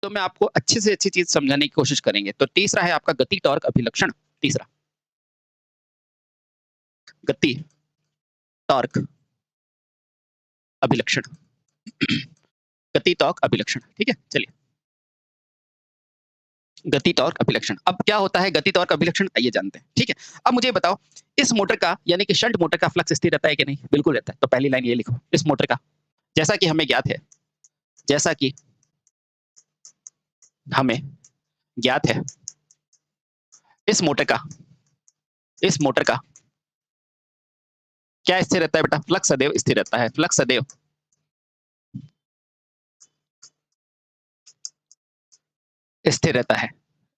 तो मैं आपको अच्छी से अच्छी चीज़ समझाने की कोशिश करेंगे। तो तीसरा है आपका गति टॉर्क अभिलक्षण, तीसरा, गति टॉर्क अभिलक्षण। गति टॉर्क अभिलक्षण, ठीक है? चलिए, गति टॉर्क अभिलक्षण। अब क्या होता है गति टॉर्क अभिलक्षण, आइए जानते हैं, ठीक है? अब मुझे बताओ, इस मोटर का यानी कि शंट मोटर का फ्लक्स स्थिर रहता है कि नहीं? बिल्कुल रहता है। तो पहली लाइन ये लिखो, इस मोटर का, जैसा कि हमें ज्ञात है, जैसा कि हमें ज्ञात है, इस मोटर का, इस मोटर का क्या स्थिर रहता है बेटा? फ्लक्स सदैव स्थिर रहता है। फ्लक्स सदैव स्थिर रहता है,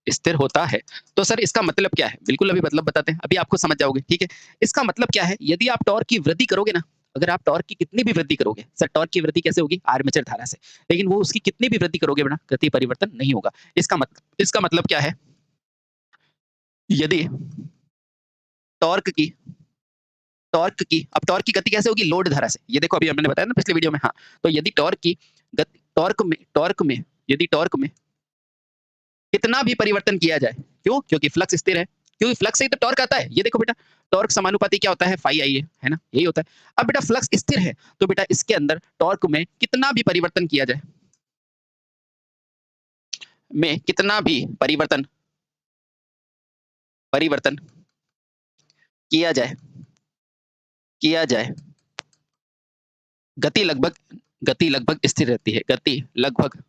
स्थिर होता है। तो सर इसका मतलब क्या है? बिल्कुल अभी मतलब बताते हैं, अभी आपको समझ जाओगे, ठीक है? इसका मतलब क्या है? यदि आप टॉर्क की वृद्धि करोगे ना, अगर आप टॉर्क की कितनी भी वृद्धि करोगे, सर टॉर्क की वृद्धि कैसे होगी? आर्मेचर धारा से। लेकिन वो उसकी कितनी भी वृद्धि करोगे बेटा, गति परिवर्तन नहीं होगा। इसका मतलब क्या है? यदि टॉर्क की अब टॉर्क की गति कैसे होगी? लोड धारा से। ये देखो अभी हमने बताया ना पिछले वीडियो में, हाँ। तो यदि टॉर्क की गति, टॉर्क में यदि टॉर्क में कितना भी परिवर्तन किया जाए, क्यों? क्योंकि फ्लक्स स्थिर है, क्योंकि फ्लक्स से ही तो टॉर्क आता है। ये देखो बेटा, टॉर्क समानुपाती क्या होता है? फाई आई है ना? यही होता है। अब बेटा फ्लक्स स्थिर है, तो बेटा इसके अंदर टॉर्क में कितना भी परिवर्तन किया जाए, में कितना भी परिवर्तन परिवर्तन किया जाए, गति लगभग स्थिर रहती है। गति लगभग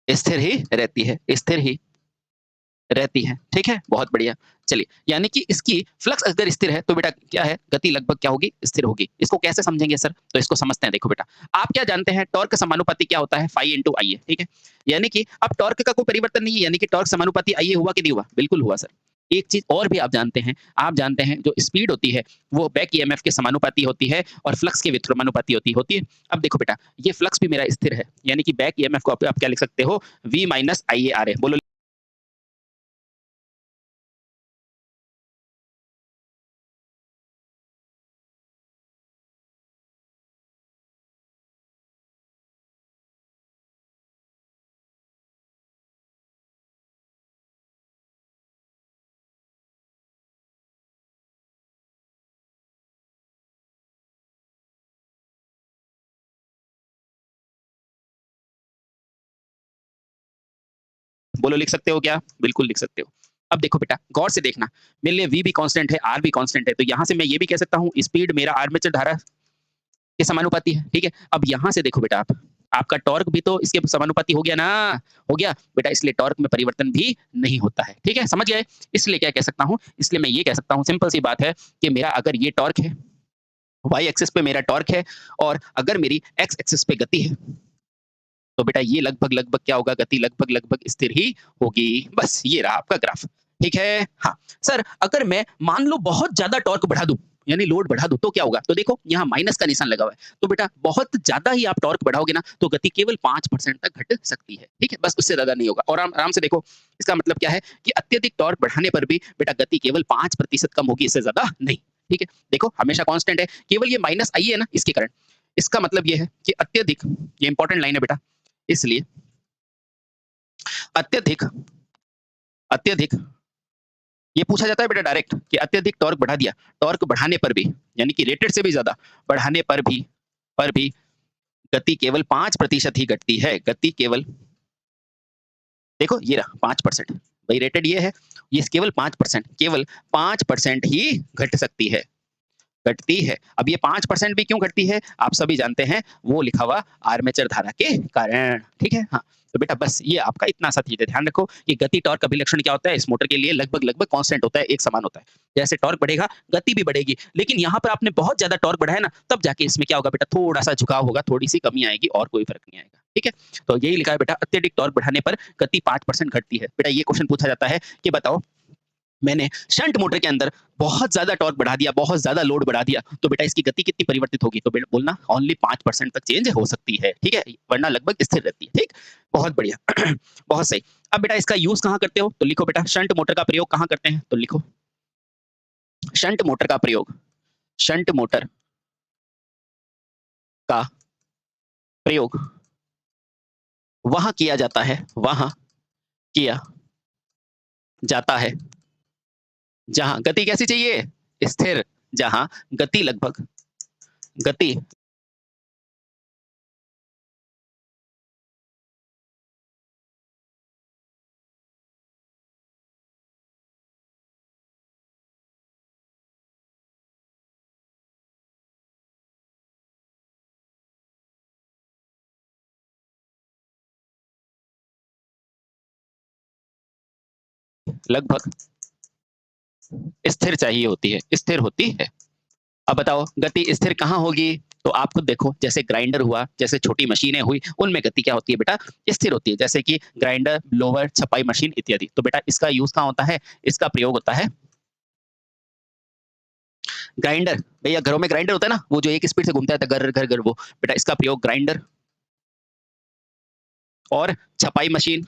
स्थिर ही रहती है, स्थिर ही रहती है, ठीक है? बहुत बढ़िया। चलिए, यानी कि इसकी फ्लक्स अगर स्थिर है, तो बेटा क्या है? गति लगभग क्या होगी? स्थिर होगी। इसको कैसे समझेंगे सर? तो इसको समझते हैं, देखो बेटा। आप क्या जानते हैं? टॉर्क का समानुपाती क्या होता है? फाई इंटू आई है, ठीक है? यानी कि अब टॉर्क का कोई परिवर्तन नहीं है, यानी कि टॉर्क समानुपाती आई हुआ कि नहीं हुआ? बिल्कुल हुआ सर। एक चीज और भी आप जानते हैं, जो स्पीड होती है, वो बैक ईएमएफ के समानुपाती होती है और फ्लक्स के व्युत्क्रमानुपाती होती है। अब देखो बेटा, ये फ्लक्स भी मेरा स्थिर है, यानी कि बैक ईएमएफ को आप क्या लिख सकते हो? V minus I A R है। बोलो, लिख सकते हो क्या? बिल्कुल लिख सकते हो। अब देखो बेटा, गौर से देखना, मेरे लिए वी भी कांस्टेंट है, आर भी कांस्टेंट है, तो यहाँ से मैं ये भी कह सकता हूँ स्पीड मेरा आर्मेचर धारा के समानुपाती है, ठीक है? अब यहाँ से देखो बेटा, आप आपका टॉर्क भी तो इसके समानुपाती हो गया ना? हो गया बेटा, इसलिए टॉर्क में परिवर्तन भी नहीं होता है, ठीक है? समझ गए? इसलिए क्या कह सकता हूँ? इसलिए मैं ये कह सकता हूँ, सिंपल सी बात है कि मेरा अगर ये टॉर्क है, वाई एक्सिस पे मेरा टॉर्क है, और अगर मेरी एक्स एक्सिस पे गति है, तो बेटा ये लगभग क्या होगा? गति लगभग स्थिर ही होगी। बस ये रहा आपका ग्राफ, ठीक है? हाँ, सर अगर मैं मान लो बहुत ज़्यादा टॉर्क बढ़ा दूँ, यानी लोड बढ़ा दूँ, तो क्या होगा? तो देखो यहाँ माइनस का निशान लगा हुआ है। तो बेटा बहुत ज़्यादा ही आप टॉर्क बढ़ाओगे ना, तो गति केवल 5% तक घट सकती है, ठीक है? बस उससे ज़्यादा नहीं होगा। और आराम से देखो, इसका मतलब क्या है कि अत्यधिक टॉर्क बढ़ाने पर भी बेटा गति केवल 5% कम होगी, इससे ज़्यादा नहीं, ठीक है? देखो हमेशा कांस्टेंट है, केवल ये माइनस आई है ना, इसके कारण। इसका मतलब ये है कि अत्यधिक, ये इंपॉर्टेंट लाइन है बेटा, इसलिए अत्यधिक अत्यधिक ये पूछा जाता है बेटा डायरेक्ट कि अत्यधिक टॉर्क बढ़ा दिया, टॉर्क बढ़ाने पर भी, यानी कि रेटेड से भी ज्यादा बढ़ाने पर भी गति केवल 5% ही घटती है। गति केवल, देखो ये रहा 5%, भाई रेटेड ये है, ये केवल 5%, केवल 5% ही घट सकती है, घटती है। अब ये 5% भी क्यों घटती है? आप सभी जानते हैं, वो लिखा हुआ आर्मेचर धारा के कारण, ठीक है? हाँ, तो बेटा बस ये आपका इतना सा चीज़ है, ध्यान रखो कि गति टॉर्क अभिलक्षण क्या होता है? इस मोटर के लिए लगभग कांस्टेंट होता है, एक समान होता है। जैसे टॉर्क बढ़ेगा, गति भी बढ़ेगी, लेकिन यहाँ पर आपने बहुत ज़्यादा टॉर्क बढ़ाया ना, तब जाके इसमें क्या होगा बेटा? थोड़ा-सा झुकाव होगा, थोड़ी-सी कमी आएगी, और कोई फ़र्क नहीं आएगा, ठीक है? तो यही लिखा है बेटा, अत्यधिक टॉर्क बढ़ाने पर गति 5% घटती है। बेटा ये क्वेश्चन पूछा जाता है कि बताओ, मैंने शंट मोटर के अंदर बहुत ज़्यादा टॉर्क बढ़ा दिया, बहुत ज़्यादा लोड बढ़ा दिया, तो बेटा इसकी गति कितनी परिवर्तित होगी? तो बेटा बोलना ओनली 5% तक चेंज हो सकती है, ठीक है? वरना लगभग स्थिर रहती है, ठीक? बहुत बढ़िया। बहुत सही। अब बेटा इसका यूज़ कहाँ करते हो? तो लिखो बेटा, शंट मोटर का प्रयोग कहाँ करते हैं? तो लिखो, शंट मोटर का प्रयोग, शंट मोटर का प्रयोग वहां किया जाता है, वहां किया जाता है जहां गति कैसी चाहिए, स्थिर, जहां गति लगभग, गति लगभग स्थिर चाहिए होती है, स्थिर होती है। अब बताओ गति स्थिर कहाँ होगी, तो आप खुद देखो, जैसे ग्राइंडर हुआ, जैसे छोटी मशीनें हुई, उनमें गति क्या होती है बेटा, स्थिर होती है, जैसे कि ग्राइंडर, ब्लोवर, छपाई मशीन इत्यादि। तो बेटा इसका यूज कहाँ होता है, इसका प्रयोग होता है ग्राइंडर। भैया घरों में ग्राइंडर होता है ना, वो जो एक स्पीड से घूमता है घर घर घर, वो बेटा इसका प्रयोग ग्राइंडर और छपाई मशीन,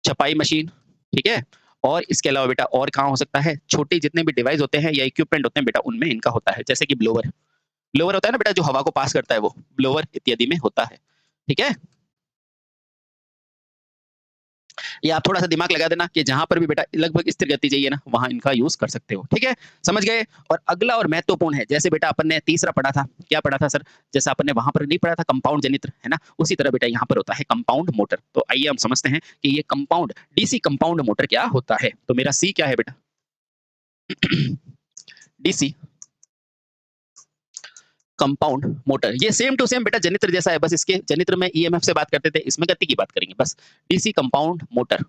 छपाई मशीन, ठीक है। और इसके अलावा बेटा और कहाँ हो सकता है, छोटे जितने भी डिवाइस होते हैं या इक्विपमेंट होते हैं बेटा, उनमें इनका होता है, जैसे कि ब्लोवर, ब्लोवर होता है ना बेटा जो हवा को पास करता है, वो ब्लोवर इत्यादि में होता है, ठीक है। ये आप थोड़ा सा दिमाग लगा देना कि जहां पर भी बेटा लगभग स्थिर गति चाहिए ना, वहां इनका यूज कर सकते हो, ठीक है, समझ गए। और अगला और महत्वपूर्ण है, जैसे बेटा अपन ने तीसरा पढ़ा था, क्या पढ़ा था सर, जैसा अपन ने वहां पर नहीं पढ़ा था कंपाउंड जनित्र, है ना, उसी तरह बेटा यहाँ पर होता है कंपाउंड मोटर। तो आइए हम समझते हैं कि ये कंपाउंड डीसी कंपाउंड मोटर क्या होता है। तो मेरा सी क्या है बेटा, डीसी कंपाउंड मोटर, ये सेम टू सेम बेटा जनित्र जैसा है, बस इसके जनित्र में ईएमएफ से बात करते थे, इसमें गति की बात करेंगे बस। डीसी कंपाउंड मोटर,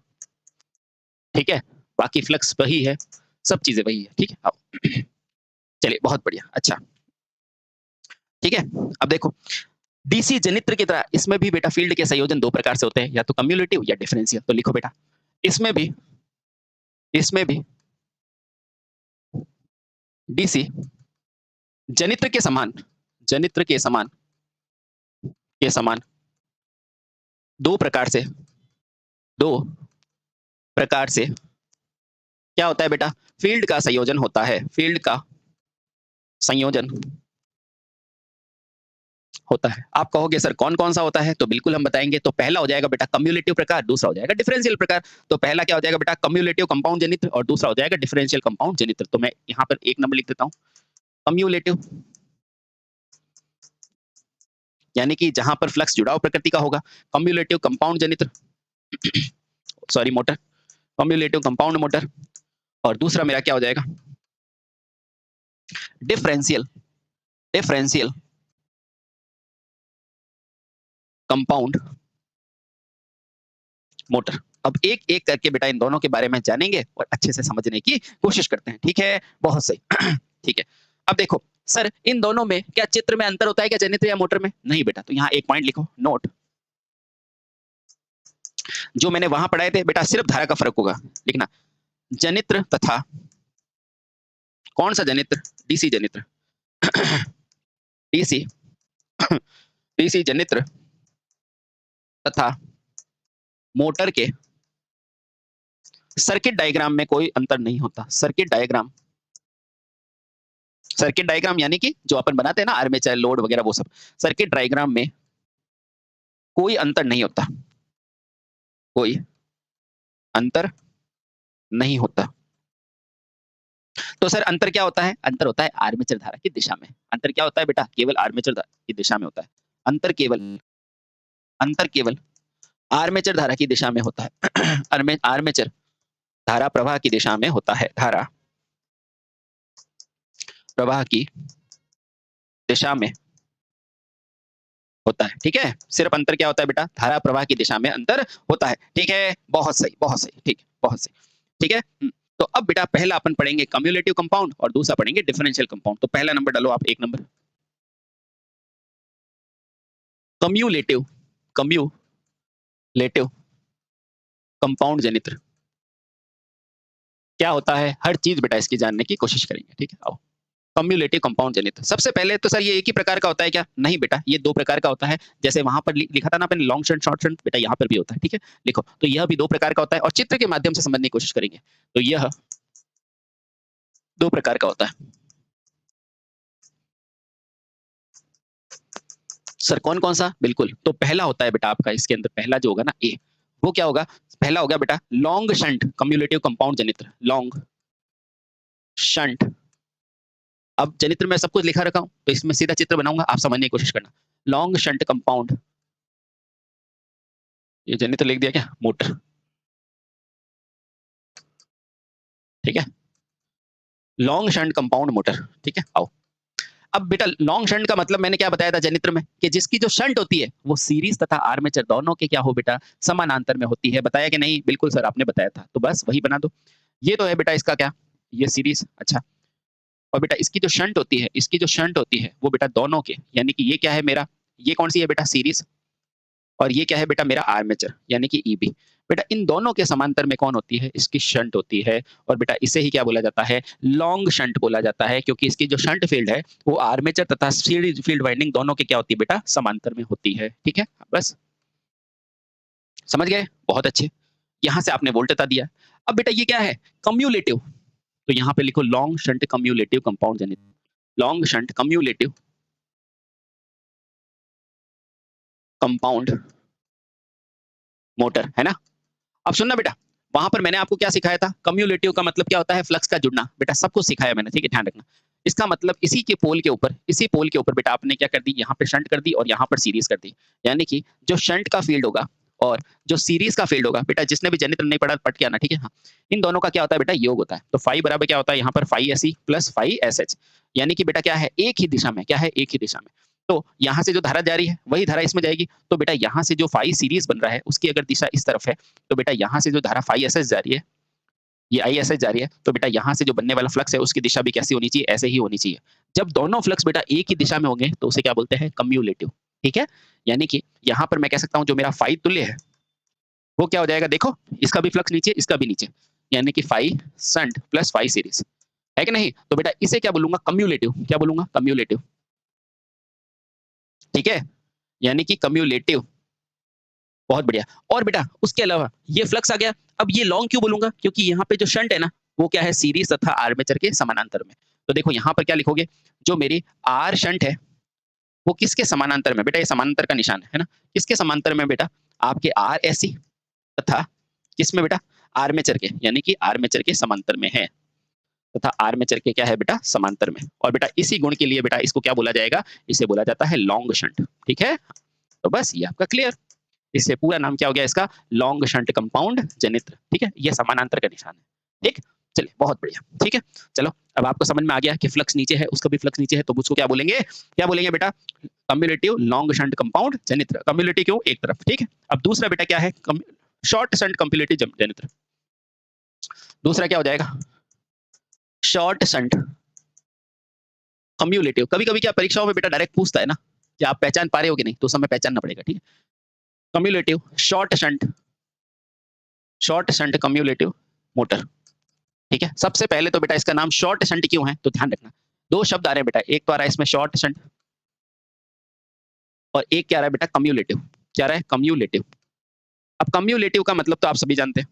ठीक है, बाकी फ्लक्स वही है, सब चीजें वही है, ठीक है। आओ चलिए बहुत बढ़िया, अच्छा ठीक है। अब देखो डीसी जनित्र की तरह इसमें भी बेटा फील्ड के संयोजन दो प्रकार से होते हैं, या तो कम्युलेटिव या डिफरेंशियल। तो लिखो बेटा इसमें भी, इसमें भी डीसी जनित्र के समान, जनित्र के समान, के समान दो प्रकार से, दो प्रकार से क्या होता है बेटा, फील्ड का संयोजन होता है, फील्ड का संयोजन होता है। आप कहोगे सर कौन कौन सा होता है, तो बिल्कुल हम बताएंगे। तो पहला हो जाएगा बेटा कम्युलेटिव प्रकार, दूसरा हो जाएगा डिफरेंशियल प्रकार। तो पहला क्या हो जाएगा बेटा कम्युलेटिव कंपाउंड जनित्र, और दूसरा हो जाएगा डिफरेंशियल कंपाउंड जनित्र। तो मैं यहाँ पर एक नंबर लिख देता हूँ, कम्युलेटिव यानी कि जहां पर फ्लक्स जुड़ाव प्रकृति का होगा, कम्युलेटिव कंपाउंड जनित्र, sorry motor, cumulative compound motor. और दूसरा मेरा क्या हो जाएगा डिफरेंशियल, डिफरेंशियल कंपाउंड मोटर। अब एक एक करके बेटा इन दोनों के बारे में जानेंगे और अच्छे से समझने की कोशिश करते हैं, ठीक है, बहुत सही ठीक है। अब देखो सर इन दोनों में क्या चित्र में अंतर होता है क्या, जनित्र या मोटर में, नहीं बेटा। तो यहाँ एक पॉइंट लिखो, नोट, जो मैंने वहां पढ़ाए थे बेटा सिर्फ धारा का फर्क होगा, लिखना जनित्र तथा, कौन सा जनित्र, डीसी जनित्र डीसी डीसी जनित्र तथा मोटर के सर्किट डायग्राम में कोई अंतर नहीं होता। सर्किट डायग्राम, सर्किट डायग्राम यानी कि जो अपन बनाते हैं ना आर्मेचर लोड वगैरह वो सब, सर्किट डायग्राम में कोई अंतर नहीं होता, कोई अंतर नहीं होता। तो सर अंतर क्या होता है, अंतर होता है आर्मेचर धारा की दिशा में। अंतर क्या होता है बेटा, केवल आर्मेचर धारा की दिशा में होता है। अंतर केवल, अंतर केवल आर्मेचर धारा की दिशा में होता है आर्मेचर धारा प्रवाह की दिशा में होता है, धारा प्रवाह की दिशा में होता है, ठीक है। सिर्फ अंतर क्या होता है बेटा, धारा प्रवाह की दिशा में अंतर होता है, ठीक है, बहुत सही, बहुत सही, ठीक है, बहुत सही, ठीक है। तो अब बेटा पहला अपन पढ़ेंगे कम्युलेटिव कंपाउंड और दूसरा पढ़ेंगे डिफरेंशियल कंपाउंड। तो पहला नंबर डालो आप, एक नंबर कम्युलेटिव, कम्युलेटिव कंपाउंड जनित्र क्या होता है, हर चीज बेटा इसकी जानने की कोशिश करेंगे, ठीक है। आओ कम्युलेटिव कंपाउंड जनित्र, सबसे पहले तो सर ये एक ही प्रकार का होता है क्या, नहीं बेटा ये दो प्रकार का होता है। जैसे वहां पर लिखा था ना अपन लॉन्ग शंट शॉर्ट शंट, बेटा यहाँ पर भी होता है, ठीक है। लिखो तो यह भी दो प्रकार का होता है और चित्र के माध्यम से समझने की कोशिश करेंगे। तो यह दो प्रकार का होता है, सर कौन कौन सा? बिल्कुल, तो पहला होता है बेटा आपका इसके अंदर पहला जो होगा ना ए, वो क्या होगा? पहला हो गया बेटा लॉन्ग शंट कम्युलेटिव कंपाउंड जनित्र, लॉन्ग शंट। अब जनित्र में सब कुछ लिखा रखा हूँ, तो इसमें सीधा चित्र बनाऊंगा, आप समझने की कोशिश करना। लॉन्ग शंट कंपाउंड, ये जनित्र लिख दिया क्या? मोटर, ठीक है, लॉन्ग शंट कंपाउंड मोटर, ठीक है। आओ अब बेटा लॉन्ग शंट का मतलब मैंने क्या बताया था जनित्र में कि जिसकी जो शंट होती है वो सीरीज तथा आर्मेचर दोनों के क्या हो बेटा समानांतर में होती है। बताया कि नहीं? बिल्कुल सर आपने बताया था, तो बस वही बना दो। ये तो है बेटा इसका क्या, ये सीरीज, अच्छा। और बेटा इसकी जो शंट होती है, इसकी जो शंट होती है वो बेटा दोनों के, यानी कि ये क्या है मेरा, ये कौन सी है बेटा सीरीज, और ये क्या है बेटा मेरा आर्मेचर यानी कि ईबी। बेटा इन दोनों के समांतर में कौन होती है? इसकी शंट होती है, और बेटा इसे ही क्या बोला जाता है? लॉन्ग शंट बोला जाता है, क्योंकि इसकी जो शंट फील्ड है वो आर्मेचर तथा सीरीज फील्ड वाइंडिंग दोनों के क्या होती है बेटा? समांतर में होती है, ठीक है। बस समझ गए? बहुत अच्छे। यहां से आपने वोल्टता दिया। अब बेटा ये क्या है? कम्युलेटिव, तो यहाँ पे लिखो लॉन्ग शंट कम्युलेटिव कंपाउंड जनित, long shunt cumulative compound motor, है ना। अब सुनना बेटा, वहां पर मैंने आपको क्या सिखाया था? कम्युलेटिव का मतलब क्या होता है? फ्लक्स का जुड़ना, बेटा सब कुछ सिखाया मैंने, ठीक है, ध्यान रखना। इसका मतलब इसी के पोल के ऊपर, इसी पोल के ऊपर बेटा आपने क्या कर दी? यहाँ पे शंट कर दी और यहाँ पर सीरीज कर दी, यानी कि जो शंट का फील्ड होगा और जो सीरीज का फील्ड होगा, बेटा जिसने भी जनित्र नहीं पढ़ा पढ़ के आना, ठीक है। हाँ, इन दोनों का क्या होता है बेटा? योग होता है। तो फाई बराबर क्या होता है यहाँ पर? Phi S plus phi S H, यानी कि बेटा क्या है? एक ही दिशा में, क्या है? एक ही दिशा में। तो यहाँ से जो धारा जा रही है वही धारा इसमें जाएगी, तो बेटा यहाँ से जो फाई सीरीज बन रहा है उसकी अगर दिशा इस तरफ है, तो बेटा यहाँ से जो धारा फाई एस एस जा रही है, ये आई एस एस जा रही है, तो बेटा यहाँ से जो बनने वाला फ्लक्स है उसकी दिशा भी कैसी होनी चाहिए? ऐसे ही होनी चाहिए। जब दोनों फ्लक्स बेटा एक ही दिशा में होंगे तो उसे क्या बोलते हैं? कम्युलेटिव, ठीक है। यानी कि यहाँ पर मैं कह सकता हूँ जो मेरा फाई तुल्य है वो क्या हो जाएगा? देखो इसका भी फ्लक्स नीचे, इसका भी नीचे, यानी कि phi shunt plus phi series, है कि नहीं? तो बेटा इसे क्या बोलूंगा? कम्युलेटिव, क्या बोलूंगा? कम्युलेटिव, ठीक है, यानी कि कम्युलेटिव। बहुत बढ़िया। और बेटा उसके अलावा ये फ्लक्स आ गया, अब ये लॉन्ग क्यों बोलूंगा? क्योंकि यहाँ पे जो शंट है ना वो क्या है? सीरीज तथा आर्मेचर के समानांतर में। तो देखो यहाँ पर क्या लिखोगे? जो मेरी आर शंट है वो किसके समानांतर में? बेटा ये समानांतर का निशान है ना, किसके समांतर में बेटा? आपके आर एसी तथा किसमें बेटा? आर्मेचर के, यानी कि आर्मेचर के समांतर में है, तथा आर्मेचर के क्या है बेटा? समांतर में। और बेटा इसी गुण के लिए बेटा इसको क्या बोला जाएगा? इसे बोला जाता है लॉन्ग शंट, ठीक है। तो बस ये आपका क्लियर। इससे पूरा नाम क्या हो गया इसका? लॉन्ग शंट कंपाउंड जनित्र, ठीक है। ये समानांतर का निशान है, ठीक। चलिए बहुत बढ़िया, ठीक है। चलो अब आपको समझ में आ गया कि फ्लक्स नीचे है, उसका भी फ्लक्स नीचे है, तो उसको क्या बोलेंगे? क्या बोलेंगे बेटा? कम्युलेटिव लॉन्ग शंट कंपाउंड जनित्र। कम्युलेटिव क्यों? एक तरफ, ठीक है। अब दूसरा बेटा क्या है? शॉर्ट शंट कम्युलेटिव जनित्र। दूसरा क्या हो जाएगा? Short shunt cumulative. कभी कभी क्या परीक्षाओं में बेटा डायरेक्ट पूछता है ना कि आप पहचान पा रहे हो कि नहीं, तो समय पहचानना पड़ेगा, ठीक है। Cumulative short shunt cumulative motor, ठीक है। सबसे पहले तो बेटा इसका नाम शॉर्ट शंट क्यों है? तो ध्यान रखना, दो शब्द आ रहे हैं बेटा, एक तो आ रहा है इसमें शॉर्ट शंट और एक क्या आ रहा है बेटा? कम्युलेटिव। क्या आ रहा है? कम्युलेटिव। अब कम्युलेटिव का मतलब तो आप सभी जानते हैं।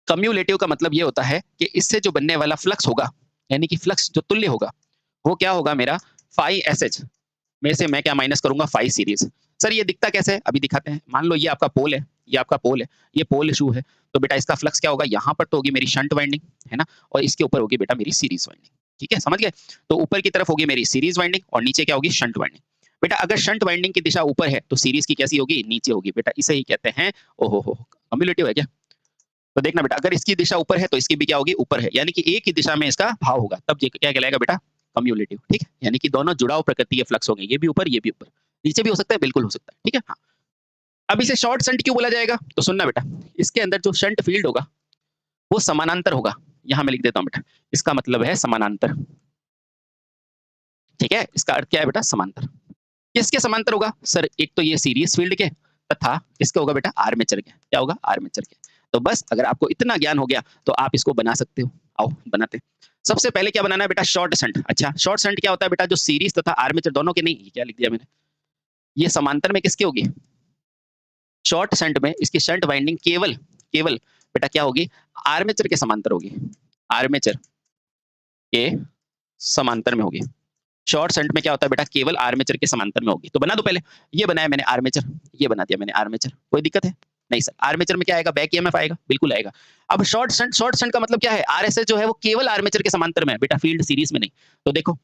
कम्युलेटिव का मतलब ये होता है कि इससे जो बनने वाला फ्लक्स होगा, यानी कि फ्लक्स जो तुल्य होगा वो क्या होगा मेरा? फाई एस एच में से मैं क्या माइनस करूंगा? Phi series. सर ये दिखता कैसे है? अभी दिखाते हैं। मान लो ये आपका पोल है, ये आपका पोल है, ये पोल शू है, तो बेटा इसका फ्लक्स क्या होगा? यहाँ पर तो होगी मेरी शंट वाइंडिंग, है ना, और इसके ऊपर होगी बेटा मेरी सीरीज वाइंडिंग, ठीक है, समझ गए। तो ऊपर की तरफ होगी मेरी सीरीज वाइंडिंग और नीचे क्या होगी? Shunt winding. बेटा अगर शंट वाइंडिंग की दिशा ऊपर है तो सीरीज की कैसी होगी? नीचे होगी। बेटा इसे ही कहते हैं, ओहो हो, कम्युलेटिव है क्या? तो देखना बेटा अगर इसकी दिशा ऊपर है तो इसकी भी क्या होगी? ऊपर है, यानी कि एक ही दिशा में इसका भाव होगा, तब ये क्या कहलाएगा बेटा? कम्युलेटिव, ठीक है। यानी कि दोनों जुड़ाव प्रकृति के फ्लक्स होंगे, ये भी ऊपर, ये भी ऊपर, नीचे भी हो सकता है, बिल्कुल हो सकता है, ठीक है। हाँ, अब इसे शॉर्ट शंट क्यों बोला जाएगा? तो सुनना बेटा, इसके अंदर जो शंट फील्ड होगा वो समानांतर होगा। यहां मैं लिख देता हूं बेटा, इसका मतलब है समानांतर, ठीक है। इसका अर्थ क्या है बेटा? समांतर। किसके समांतर होगा? सर एक तो ये सीरीज फील्ड के, तथा इसके होगा बेटा आर्मेचर के। क्या होगा? आर्मेचर के। तो बस अगर आपको इतना ज्ञान हो गया तो आप इसको बना सकते हो। आओ बनाते हैं। सबसे पहले क्या बनाना है बेटा? Short shunt. अच्छा शॉर्ट शंट क्या होता है बेटा? जो सीरीज तथा आर्मेचर दोनों के, नहीं ये क्या लिख दिया मैंने, ये समांतर में किसकी होगी? शॉर्ट शंट में इसकी शंट वाइंडिंग केवल केवल बेटा क्या होगी? आर्मेचर के समांतर होगी, आर्मेचर के समांतर में होगी, शॉर्ट शंट में क्या होता है बेटा, केवल आर्मेचर के समांतर में होगी। तो बना दो पहले, ये बनाया मैंने आर्मेचर, ये बना दिया मैंने आर्मेचर, कोई दिक्कत है? नहीं सर, आर्मेचर में क्या आएगा, बैक ईएमएफ आएगा, बिल्कुल आएगा। अब शॉर्ट शंट का मतलब क्या है, आरएसएस जो है वो केवल आर्मेचर के समांतर में है बेटा, फील्ड सीरीज में नहीं। तो देखो,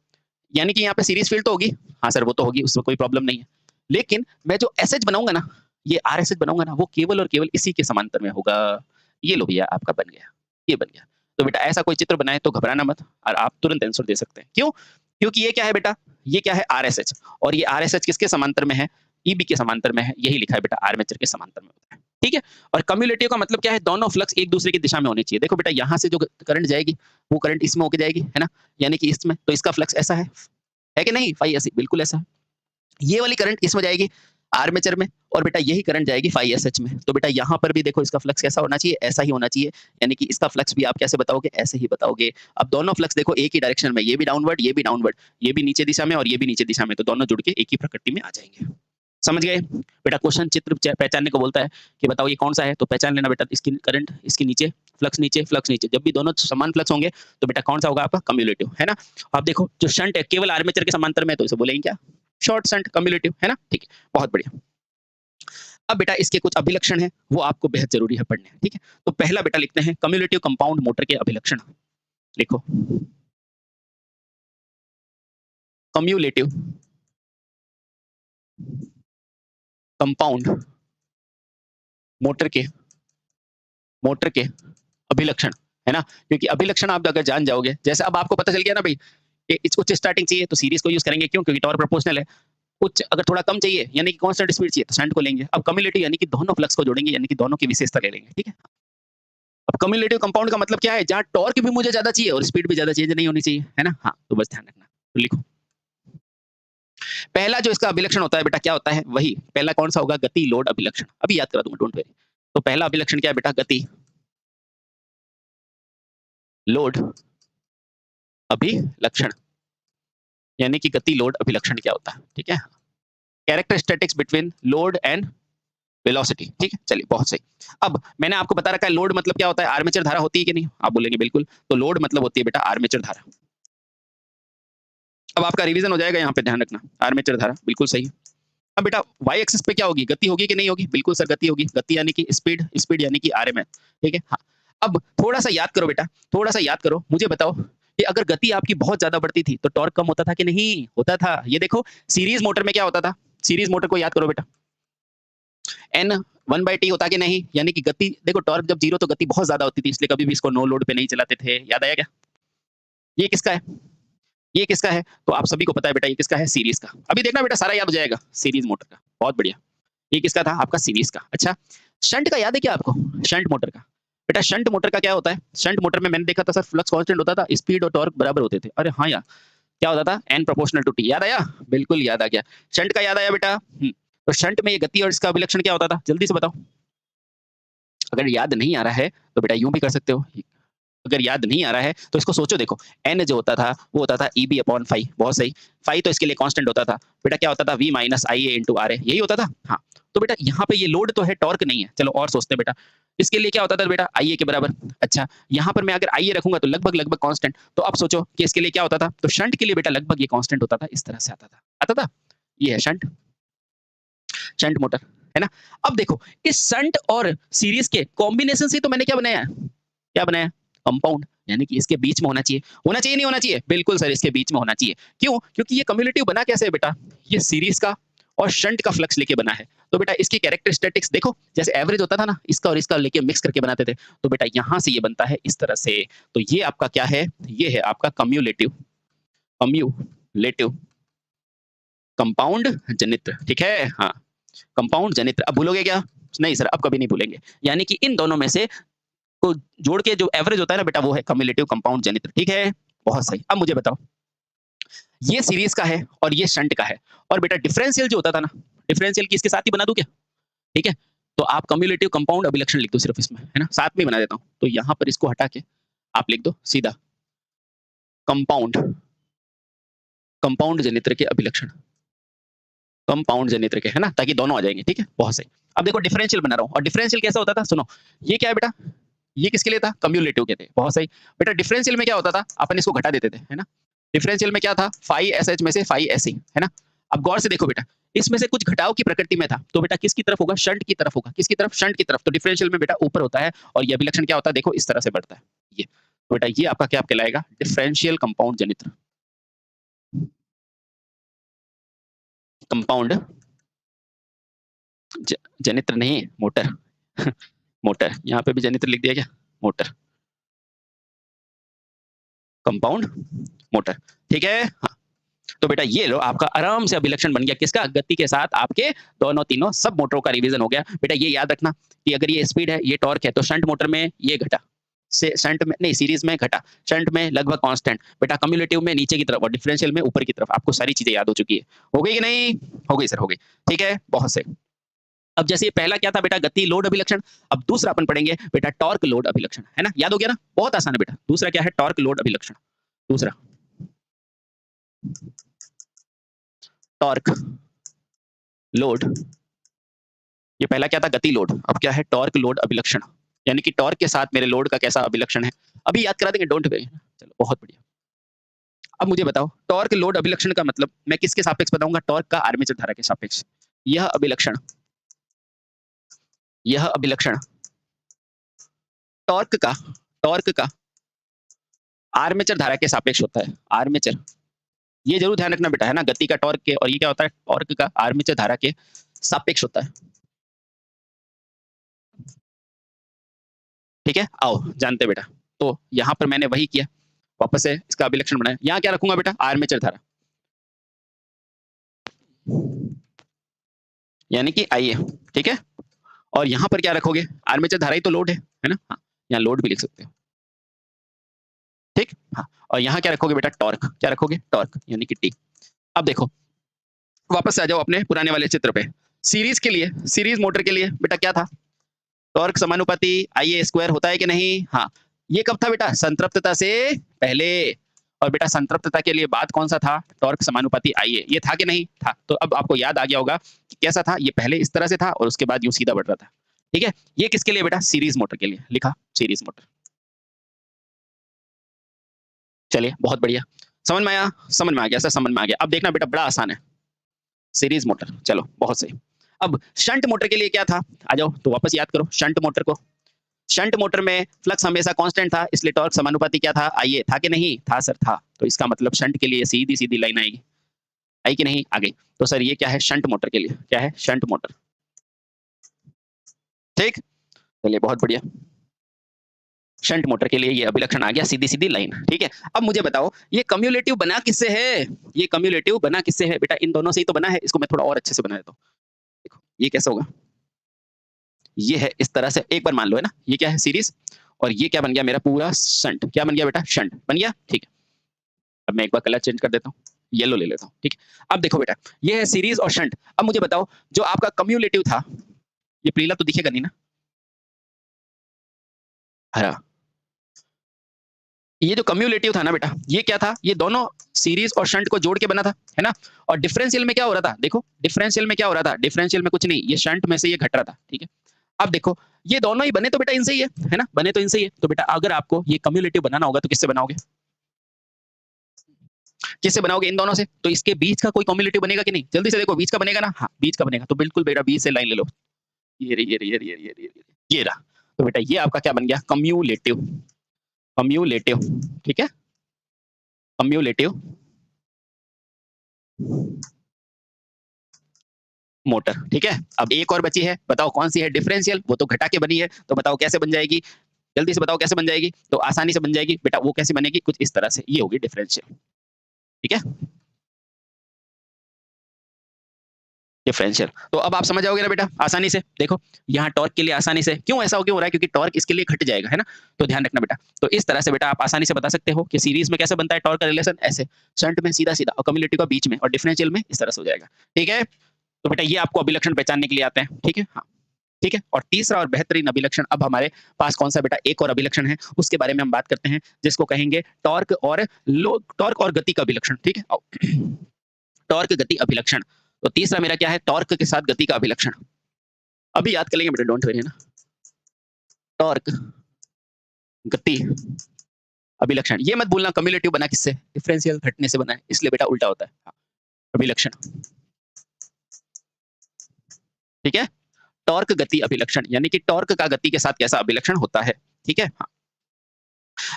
यानी कि यहाँ पे सीरीज फील्ड तो होगी, हाँ सर वो तो होगी, उसमें कोई प्रॉब्लम नहीं है। लेकिन मैं जो एसएच बनाऊंगा ना, ये आरएसएच बनाऊंगा ना, वो केवल और केवल इसी के समांतर में होगा। ये लो भैया, आपका बन गया, ये बन गया। तो बेटा ऐसा कोई चित्र बनाए तो घबराना मत, और आप तुरंत आंसर दे सकते हैं। क्यों? क्योंकि ये क्या है बेटा, ये क्या है, आरएसएच, और ये आरएसएच किसके समांतर में है, ईबी के समांतर में है। यही लिखा है बेटा, आर्मेचर के समांतर में होता है, ठीक है। और कम्युलेटिव का मतलब क्या है, दोनों फ्लक्स एक दूसरे की दिशा में होनी चाहिए। देखो बेटा, यहाँ से जो करंट जाएगी वो करंट इसमें होके जाएगी, है ना, यानी कि इसमें, तो इसका फ्लक्स ऐसा है कि नहीं, फाई ऐसी, बिल्कुल ऐसा है। ये वाली करंट इसमें जाएगी आर्मेचर में, और बेटा यही करंट जाएगी फाई एसएच में। तो बेटा यहाँ पर भी देखो, इसका फ्लक्स कैसा होना चाहिए, ऐसा ही होना चाहिए। यानी कि इसका फ्लक्स भी आप कैसे बताओगे, ऐसे ही बताओगे। अब दोनों फ्लक्स देखो एक ही डायरेक्शन में, ये भी डाउनवर्ड, ये भी डाउनवर्ड, ये भी नीचे दिशा में और ये भी नीचे दिशा में, तो दोनों जुड़ के एक ही प्रकृति में आ जाएंगे। समझ गए बेटा? क्वेश्चन चित्र पहचानने को बोलता है कि बताओ ये कौन सा है, तो पहचान लेना बेटा, इसकी करंट, इसके नीचे फ्लक्स, नीचे फ्लक्स, नीचे। जब भी दोनों समान फ्लक्स होंगे तो बेटा कौन सा होगा आपका, कम्युलेटिव, है ना। अब देखो, जो शंट है केवल आर्मेचर के समांतर में, तो इसे बोलेंगे क्या, शॉर्ट शंट कम्युलेटिव, है ना, ठीक है, बहुत बढ़िया। अब बेटा इसके कुछ अभिलक्षण हैं, वो आपको बेहद जरूरी है पढ़ने, ठीक है। तो पहला बेटा लिखते हैं, कम्युलेटिव कंपाउंड मोटर के अभिलक्षण। लिखो, कम्युलेटिव कंपाउंड मोटर के अभिलक्षण, है ना। क्योंकि अभिलक्षण आप अगर जान जाओगे, जैसे अब आपको पता चल गया ना भाई, उच्च स्टार्टिंग चाहिए तो सीरीज को यूज करेंगे, क्यों, क्योंकि टॉर्क प्रोपोर्शनल है। उच्च अगर थोड़ा कम चाहिए, यानी कि कांस्टेंट स्पीड चाहिए, तो शंट को लेंगे। अब कम्युलेटिव यानी कि दोनों फ्लक्स को जोड़ेंगे, यानी कि दोनों की विशेषता ले लेंगे, ठीक है। अब कम्युलेटिव कंपाउंड का मतलब क्या है, जहां टॉर्क भी मुझे ज्यादा चाहिए और स्पीड भी ज्यादा चेंज नहीं होनी चाहिए, है ना। हाँ, तो बस ध्यान रखना, तो लिखो। पहला जो इसका अभिलक्षण होता है बेटा, क्या होता है, वही पहला कौन सा होगा, गति लोड अभिलक्षण। अभी याद करा दूंगा, डोंट वेरी। तो पहला अभिलक्षण क्या है बेटा, गति लोड अभिलक्षण, यानी कि गति लोड अभिलक्षण क्या होता है, ठीक है। Characteristics between load and velocity, ठीक है, चलिए बहुत सही। अब मैंने आपको बता रखा है लोड मतलब क्या होता है, आर्मेचर धारा होती है कि नहीं, आप बोलेंगे बिल्कुल। तो लोड मतलब होती है बेटा आर्मेचर धारा। अब आपका रिवीजन हो जाएगा, यहाँ पे ध्यान रखना, आर्मेचर धारा, बिल्कुल सही। अब बेटा वाई एक्सिस पे क्या होगी, गति होगी कि नहीं होगी, बिल्कुल सर गति होगी। गति यानी कि स्पीड, स्पीड यानी कि आरएमएस, ठीक है। हाँ, अब थोड़ा सा याद करो बेटा, थोड़ा सा याद करो, मुझे बताओ कि अगर गति आपकी बहुत ज्यादा बढ़ती थी तो टॉर्क कम होता था कि नहीं होता था। ये देखो, सीरीज मोटर में क्या होता था, सीरीज मोटर को याद करो बेटा, एन 1/t होता कि नहीं, यानी कि गति देखो, टॉर्क जब जीरो तो गति बहुत ज्यादा होती थी, इसलिए कभी भी इसको नो लोड पे नहीं चलाते थे। याद आया क्या? ये किसका है, ये किसका है, तो आप सभी को पता है बेटा, ये किसका है, सीरीज का। अभी देखना बेटा, सारा याद हो जाएगा, सीरीज मोटर का, बहुत बढ़िया। ये किसका था, आपका सीरीज का। अच्छा, शंट का याद है क्या आपको, शंट मोटर का? बेटा शंट मोटर का क्या होता है, शंट मोटर में मैंने देखा था सर, फ्लक्स कांस्टेंट होता था, स्पीड और टॉर्क बराबर होते थे। अरे हाँ यार, क्या होता था, एन प्रोपोर्शनल टू टी। याद आया, बिल्कुल याद आ गया। शंट का याद आया बेटा। तो शंट में ये गति और इसका अभिलक्षण क्या होता था, जल्दी से बताओ। अगर याद नहीं आ रहा है तो बेटा यूं भी कर सकते हो, अगर याद नहीं आ रहा है तो इसको सोचो। देखो, एन जो होता था वो होता था ई बी अपॉन फाई, बहुत सही। फाई तो इसके लिए कांस्टेंट होता था बेटा, क्या होता था, V minus I A into R A, यही होता था। हाँ, तो बेटा यहाँ पे ये लोड तो है, टॉर्क नहीं है। चलो और सोचते हैं बेटा, इसके लिए क्या होता था बेटा, आई ए के बराबर। अच्छा, यहाँ पर मैं अगर आई ए रखूंगा तो लगभग लगभग कांस्टेंट। तो अब सोचो कि इसके लिए क्या होता था, तो शंट के लिए बेटा लगभग ये कांस्टेंट होता था, इस तरह से आता था। ये है शंट, शंट मोटर, है ना। अब देखो, इस शंट और सीरीज के कॉम्बिनेशन से तो मैंने क्या बनाया, क्या बनाया, कंपाउंड। यानी कि इसके बीच में होना चाहिए, होना चाहिए नहीं होना चाहिए, बिल्कुल सर इसके बीच में होना चाहिए। क्यों? क्योंकि ये कम्युलेटिव बना कैसे है बेटा, ये सीरीज का और शंट का फ्लक्स लेके बना है। तो बेटा इसकी कैरेक्टरिस्टिक्स देखो, जैसे एवरेज होता था ना, इसका और इसका लेके मिक्स करके बनाते थे, तो बेटा यहां से ये बनता है इस तरह से। तो ये आपका क्या है, ये है आपका कम्युलेटिव कंपाउंड जनित्र, ठीक है। हाँ, कंपाउंड जनित्र। अब भूलोगे क्या? नहीं सर, अब कभी नहीं भूलेंगे। यानी कि इन दोनों में से को जोड़ के जो एवरेज होता है ना बेटा, वो है कम्युलेटिव कंपाउंड जनित्र, ठीक है, बहुत सही। अब मुझे बताओ, ये सीरीज का है और ये शंट का है, और बेटा डिफरेंशियल जो होता था ना, डिफरेंशियल की इसके साथ ही बना दूं क्या, ठीक है। तो आप कम्युलेटिव कंपाउंड अभिलक्षण लिख दो सिर्फ इसमें, है ना, साथ में बना देता हूं। तो यहां पर इसको हटा के आप लिख दो सीधा कंपाउंड, कंपाउंड जनित्र के अभिलक्षण, कंपाउंड जनित्र के, है ना, ताकि दोनों आ जाएंगे, ठीक है, बहुत सही। अब देखो डिफरेंशियल बना रहा हूं, और डिफरेंशियल कैसा होता था, सुनो। ये क्या है बेटा, ये किसके लिए था, कम्युलेटिव के थे, बहुत सही। बेटा डिफरेंशियल में क्या होता था, अपन इसको घटा देते थे, है ना। डिफरेंशियल में क्या था, फाई एस एच में से फाई एस है ना। अब गौर से देखो बेटा, इसमें से कुछ घटाव की प्रकृति में था, तो बेटा किसकी तरफ होगा, शंट की तरफ होगा। किसकी तरफ, शंट की तरफ। तो डिफरेंशियल में बेटा ऊपर होता है, और ये अभिलक्षण क्या होता है, देखो इस तरह से बढ़ता है ये। तो बेटा ये आपका क्या कहलाएगा, डिफरेंशियल कंपाउंड जनित्र। कंपाउंड जनित्र नहीं, मोटर मोटर, यहाँ पे भी जनित्र लिख दिया क्या, मोटर, कंपाउंड मोटर, ठीक है। हाँ, तो बेटा ये लो आपका आराम से अभिलक्षण बन गया, किसका, गति के साथ आपके दोनों तीनों सब मोटरों का रिवीजन हो गया। बेटा ये याद रखना कि अगर ये स्पीड है, ये टॉर्क है, तो शंट मोटर में ये घटा, से शंट में नहीं, सीरीज में घटा, शंट में लगभग कांस्टेंट, बेटा कम्युलेटिव में नीचे की तरफ, और डिफरेंशियल में ऊपर की तरफ। आपको सारी चीजें याद हो चुकी है, हो गई कि नहीं, हो गई सर, हो गई, ठीक है, बहुत सही। अब जैसे ये पहला क्या था बेटा, गति लोड अभिलक्षण, अब दूसरा अपन पढ़ेंगे बेटा टॉर्क लोड अभिलक्षण, है ना, याद हो गया ना, बहुत आसान है बेटा। दूसरा क्या है, टॉर्क लोड अभिलक्षण। दूसरा टॉर्क लोड, ये पहला क्या था, गति लोड, अब क्या है, टॉर्क लोड अभिलक्षण, यानी कि टॉर्क के साथ मेरे लोड का कैसा अभिलक्षण है, अभी याद करा देंगे, डोंट वरी। चलो बहुत बढ़िया। अब मुझे बताओ, टॉर्क लोड अभिलक्षण का मतलब मैं किसके सापेक्ष बताऊंगा, टॉर्क का आर्मेचर धारा के सापेक्ष। यह अभिलक्षण, यह अभिलक्षण टॉर्क का आर्मेचर धारा के सापेक्ष होता है। आर्मेचर, ये जरूर ध्यान रखना बेटा, है ना, गति का टॉर्क के, और ये क्या होता है, टॉर्क का आर्मेचर धारा के सापेक्ष होता है, ठीक है। आओ जानते बेटा, तो यहां पर मैंने वही किया, वापस से इसका अभिलक्षण बनाया। यहां क्या रखूंगा बेटा, आर्मेचर धारा, यानी कि आइए, ठीक है। और यहां पर क्या रखोगे, आर्मेचर धारा ही तो लोड है ना, हाँ, यहाँ लोड भी लिख सकते हो, ठीक, हाँ। और यहाँ क्या रखोगे बेटा, टॉर्क, क्या रखोगे, टॉर्क, यानी कि टी। अब देखो, वापस आ जाओ अपने पुराने वाले चित्र पे। सीरीज के लिए, सीरीज मोटर के लिए बेटा क्या था, टॉर्क समानुपाती आई ए स्क्वायर होता है कि नहीं, हाँ। ये कब था बेटा, संतृप्तता से पहले। और बेटा संतृप्तता के लिए बाद कौन सा था, टॉर्क समानुपाती आई ए, ये था कि नहीं था। तो अब आपको याद आ गया होगा कि कैसा था, ये पहले इस तरह से था और उसके बाद यूं सीधा बढ़ रहा था, ठीक है। ये किसके लिए बेटा, सीरीज मोटर के लिए, लिखा सीरीज मोटर। चलिए बहुत बढ़िया, समझ में आया, समझ में आ गया सर, समझ में आ गया। अब देखना बेटा बड़ा आसान है, सीरीज मोटर, चलो बहुत सही। अब शंट मोटर के लिए क्या था, आ जाओ तो वापस याद करो शंट मोटर को। शंट मोटर में फ्लक्स हमेशा कांस्टेंट था, इसलिए टॉर्क समानुपाती क्या था, आइए, था कि नहीं था सर, था। तो इसका मतलब शंट के लिए सीधी सीधी लाइन आएगी, आई कि नहीं, आ गई। तो सर ये क्या है, शंट मोटर के लिए, क्या है, शंट मोटर, ठीक। चलिए बहुत बढ़िया, शंट मोटर के लिए ये अभिलक्षण आ गया, सीधी सीधी लाइन, ठीक है। अब मुझे बताओ, ये कम्युलेटिव बना किससे है, ये कम्युलेटिव बना किससे है बेटा, इन दोनों से ही तो बना है। इसको मैं थोड़ा और अच्छे से बना देता हूँ, देखो ये कैसा होगा, ये है इस तरह से, एक बार मान लो, है ना, ये क्या है, सीरीज, और ये क्या बन गया मेरा पूरा शंट, क्या बन गया बेटा, शंट बन गया, ठीक है। अब मैं एक बार कलर चेंज कर देता हूँ, येलो ले लेता हूँ, ठीक है। अब देखो बेटा, ये है सीरीज और शंट। अब मुझे बताओ, जो आपका कम्युलेटिव था, ये पीला तो दिखेगा नहीं ना, हरा, ये जो कम्युलेटिव था ना बेटा, ये क्या था, ये दोनों सीरीज और शंट को जोड़ के बना था, है ना। और डिफरेंशियल में क्या हो रहा था, देखो डिफरेंशियल में क्या हो रहा था, डिफरेंशियल में कुछ नहीं, ये शंट में से ये घट रहा था, ठीक है। अब देखो, ये दोनों ही बने तो बेटा इनसे ही है ना, बने तो इनसे ही है। तो बेटा अगर आपको ये कम्युलेटिव बनाना होगा तो किससे बनाओगे, किससे बनाओगे, इन दोनों से। तो इसके बीच का कोई कम्युलेटिव बनेगा कि नहीं, जल्दी से देखो, बीच का बनेगा ना, हाँ बीच का बनेगा। तो बिल्कुल बेटा बीच से लाइन ले लो, ये रही, ये रही, ये रही, ये रही, ये रही, ये रहा। तो बेटा ये आपका क्या बन गया, कम्युलेटिव, कम्युलेटिव, ठीक है, कम्युलेटिव मोटर, ठीक है। अब एक और बची है, बताओ कौन सी है, डिफरेंशियल, वो तो घटा के बनी है, तो बताओ कैसे बन जाएगी, जल्दी से बताओ कैसे बन जाएगी। तो आसानी से बन जाएगी बेटा, वो कैसे बनेगी, कुछ इस तरह से, ये होगी डिफरेंशियल, ठीक है, डिफरेंशियल। तो अब आप समझ जाओगे ना बेटा आसानी से। देखो यहाँ टॉर्क के लिए आसानी से, क्यों ऐसा क्यों हो रहा है, क्योंकि टॉर्क इसके लिए घट जाएगा, है ना। तो ध्यान रखना बेटा, तो इस तरह से बेटा आप आसानी से बता सकते हो कि सीरीज में कैसे बनता है टॉर्क का रिलेशन, ऐसे, शंट में सीधा सीधा, और कम्युलेटिव का बीच में, और डिफरेंशियल में इस तरह से हो जाएगा, ठीक है। तो बेटा ये आपको अभिलक्षण पहचानने के लिए आते हैं, ठीक है, हाँ ठीक है। और तीसरा और बेहतरीन अभिलक्षण अब हमारे पास कौन सा बेटा, एक और अभिलक्षण है, उसके बारे में हम बात करते हैं, जिसको कहेंगे टॉर्क और टॉर्क और गति का अभिलक्षण, ठीक है। टॉर्क गति अभिलक्षण। तो तीसरा मेरा क्या है, टॉर्क के साथ गति का अभिलक्षण। अभी याद कर लेंगे बेटा, डोंट वरी, है ना। टॉर्क गति अभिलक्षण। ये मत भूलना कम्युलेटिव बना किससे, डिफरेंशियल घटने से बना है, इसलिए बेटा उल्टा होता है। हाँ, अभिलक्षण, ठीक है। टॉर्क गति अभिलक्षण, यानी कि टॉर्क का गति के साथ कैसा अभिलक्षण होता है, ठीक है। हाँ।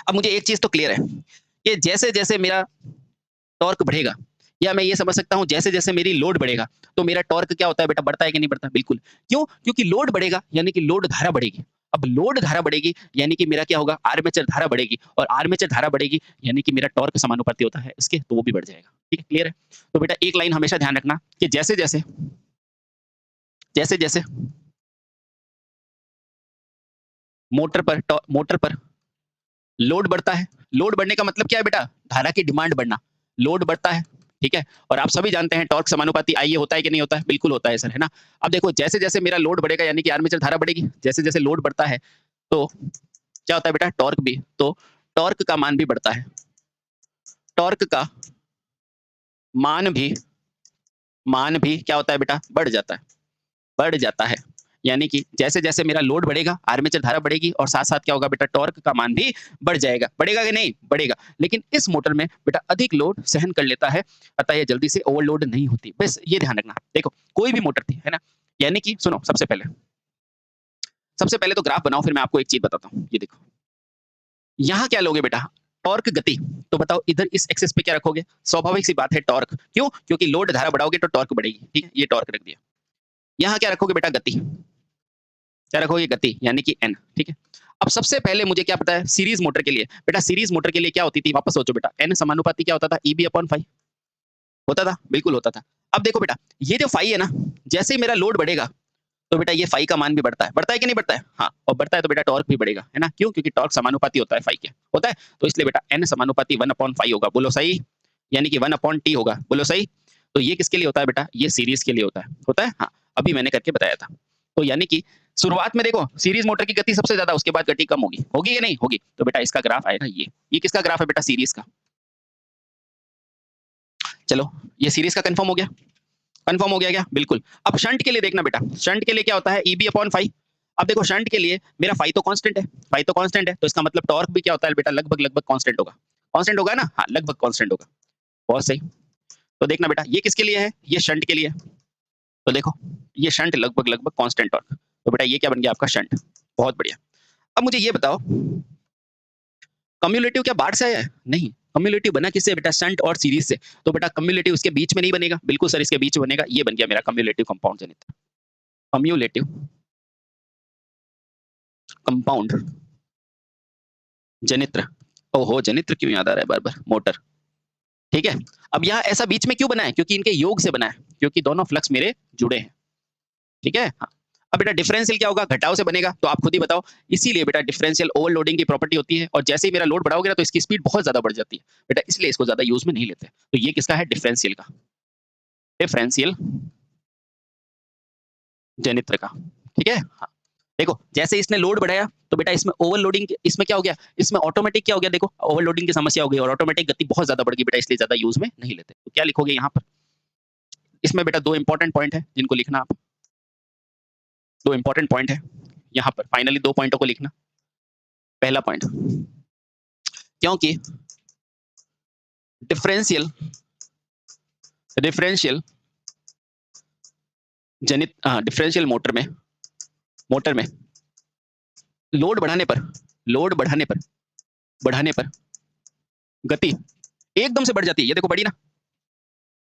अब मुझे एक चीज तो क्लियर है कि जैसे जैसे मेरा टॉर्क बढ़ेगा, या मैं ये समझ सकता हूँ जैसे जैसे मेरी लोड बढ़ेगा तो मेरा टॉर्क क्या होता है बेटा, बढ़ता है कि नहीं बढ़ता? बिल्कुल। क्यों? क्योंकि लोड बढ़ेगा यानी कि लोड धारा बढ़ेगी। अब लोड धारा बढ़ेगी यानी कि मेरा क्या होगा, आर्मेचर धारा बढ़ेगी, और आर्मेचर धारा बढ़ेगी यानी कि मेरा टॉर्क समानुपाती होता है इसके, तो वो भी बढ़ जाएगा। ठीक है, क्लियर है। तो बेटा एक लाइन हमेशा ध्यान रखना कि जैसे जैसे जैसे जैसे मोटर पर लोड बढ़ता है, लोड बढ़ने का मतलब क्या है बेटा, धारा की डिमांड बढ़ना, लोड बढ़ता है, ठीक है। और आप सभी जानते हैं टॉर्क समानुपाती आईए होता है कि नहीं होता है, बिल्कुल होता है सर, है ना। अब देखो जैसे जैसे मेरा लोड बढ़ेगा यानी कि आर्मेचर धारा बढ़ेगी, जैसे जैसे लोड बढ़ता है तो क्या होता है बेटा, टॉर्क भी, तो टॉर्क का मान भी बढ़ता है, टॉर्क का मान भी क्या होता है बेटा, बढ़ जाता है, बढ़ जाता है। यानी कि जैसे जैसे मेरा लोड बढ़ेगा आर्मेचर धारा बढ़ेगी, और साथ साथ क्या होगा बेटा, टॉर्क का मान भी बढ़ जाएगा। बढ़ेगा कि नहीं? बढ़ेगा। लेकिन इस मोटर में बेटा अधिक लोड सहन कर लेता है, अतः ये जल्दी से ओवरलोड नहीं होती। बस ये ध्यान रखना। देखो कोई भी मोटर थी, है ना, यानी कि सुनो, सबसे पहले तो ग्राफ बनाओ, फिर मैं आपको एक चीज बताता हूँ। ये देखो यहाँ क्या लोगे बेटा, टॉर्क गति। तो बताओ इधर इस एक्सिस पे क्या रखोगे, स्वाभाविक सी बात है टॉर्क। क्यों? क्योंकि लोड धारा बढ़ाओगे तो टॉर्क बढ़ेगी, ठीक है, ये टॉर्क रख दिया। यहाँ क्या रखोगे बेटा, गति, क्या रखोगे, गति, यानी कि एन, ठीक है। अब सबसे पहले मुझे क्या पता है, सीरीज मोटर के लिए बेटा, सीरीज मोटर के लिए क्या होती थी, वापस सोचो बेटा, एन समानुपाती क्या होता था, ईबी अपॉन फाई होता था, बिल्कुल होता था। अब देखो बेटा, ये जो फाई है ना, जैसे ही मेरा लोड बढ़ेगा तो बेटा ये फाई का मान भी बढ़ता है कि नहीं बढ़ता है? हाँ, और बढ़ता है तो बेटा टॉर्क भी बढ़ेगा, है ना। क्यों? क्योंकि टॉर्क समानुपाती होता है फाई के, होता है। तो इसलिए बेटा एन समानुपाती 1/फाई होगा, बोलो सही, यानी कि 1/टी होगा, बोलो सही। तो ये किसके लिए होता है बेटा, ये सीरीज के लिए होता है। हाँ, अभी मैंने करके बताया था। तो यानी कि शुरुआत में देखो सीरीज मोटर की गति सबसे ज्यादा, उसके बाद गति कम होगी, होगी कि नहीं होगी? तो बेटा इसका ग्राफ आएगा ये किसका ग्राफ है बेटा, सीरीज का। चलो ये सीरीज का कंफर्म हो गया, कंफर्म हो गया क्या? बिल्कुल। अब शंट के लिए देखना बेटा, शंट के लिए क्या होता है, ईबी अपॉन फाई। अब देखो शंट के लिए मेरा फाई तो कांस्टेंट है, फाई तो कांस्टेंट है, तो इसका मतलब टॉर्क भी क्या होता है बेटा, लगभग लगभग कांस्टेंट होगा, कांस्टेंट होगा ना, हाँ लगभग कांस्टेंट होगा। बहुत सही। तो देखना बेटा ये किसके लिए है, ये शंट के लिए। तो देखो ये शंट लगभग लगभग कांस्टेंट टॉर्क, तो बेटा ये क्या बन गया आपका, शंट। बहुत बढ़िया। अब मुझे ये बताओ कम्युलेटिव क्या बाढ़ से आया है? नहीं, कम्युलेटिव बना किससे बेटा, शंट और सीरीज से। तो बेटा कम्युलेटिव इसके बीच में नहीं बनेगा, बिल्कुल सर इसके बीच में बनेगा, ये बन गया मेरा कम्युलेटिव कंपाउंड जनित्र, कम्युलेटिव कंपाउंड जनित्र। ओहो, जनित्र क्यों याद आ रहा है बार बार, मोटर, ठीक है। अब यहाँ ऐसा बीच में क्यों बना है, क्योंकि इनके योग से बना है, क्योंकि दोनों फ्लक्स मेरे जुड़े हैं, ठीक है। हाँ। अब बेटा डिफरेंशियल क्या होगा, घटाव से बनेगा, तो आप खुद ही बताओ। इसीलिए बेटा डिफरेंशियल ओवरलोडिंग की प्रॉपर्टी होती है, और जैसे ही मेरा लोड बढ़ाओगे ना तो इसकी स्पीड बहुत ज्यादा बढ़ जाती है बेटा, इसलिए इसको ज्यादा यूज में नहीं लेते। तो ये किसका है, डिफरेंशियल का, डिफरेंशियल जनित्र का, ठीक है। हाँ। देखो जैसे इसने लोड बढ़ाया तो बेटा इसमें ओवरलोडिंग, इसमें क्या हो गया, इसमें ऑटोमेटिक क्या हो गया, देखो ओवरलोडिंग की समस्या हो गई और ऑटोमेटिक गति बहुत ज्यादा बढ़ गई बेटा, इसलिए ज्यादा यूज में नहीं लेते। तो क्या लिखोगे यहाँ पर, इसमें बेटा दो इंपॉर्टेंट पॉइंट है जिनको लिखना आप, दो इंपॉर्टेंट पॉइंट है यहाँ पर, फाइनली दो पॉइंटों को लिखना। पहला पॉइंट, क्योंकि डिफरेंशियल डिफरेंशियल जनित डिफरेंशियल मोटर में लोड बढ़ाने पर गति एकदम से बढ़ जाती है, ये देखो बढ़ी ना,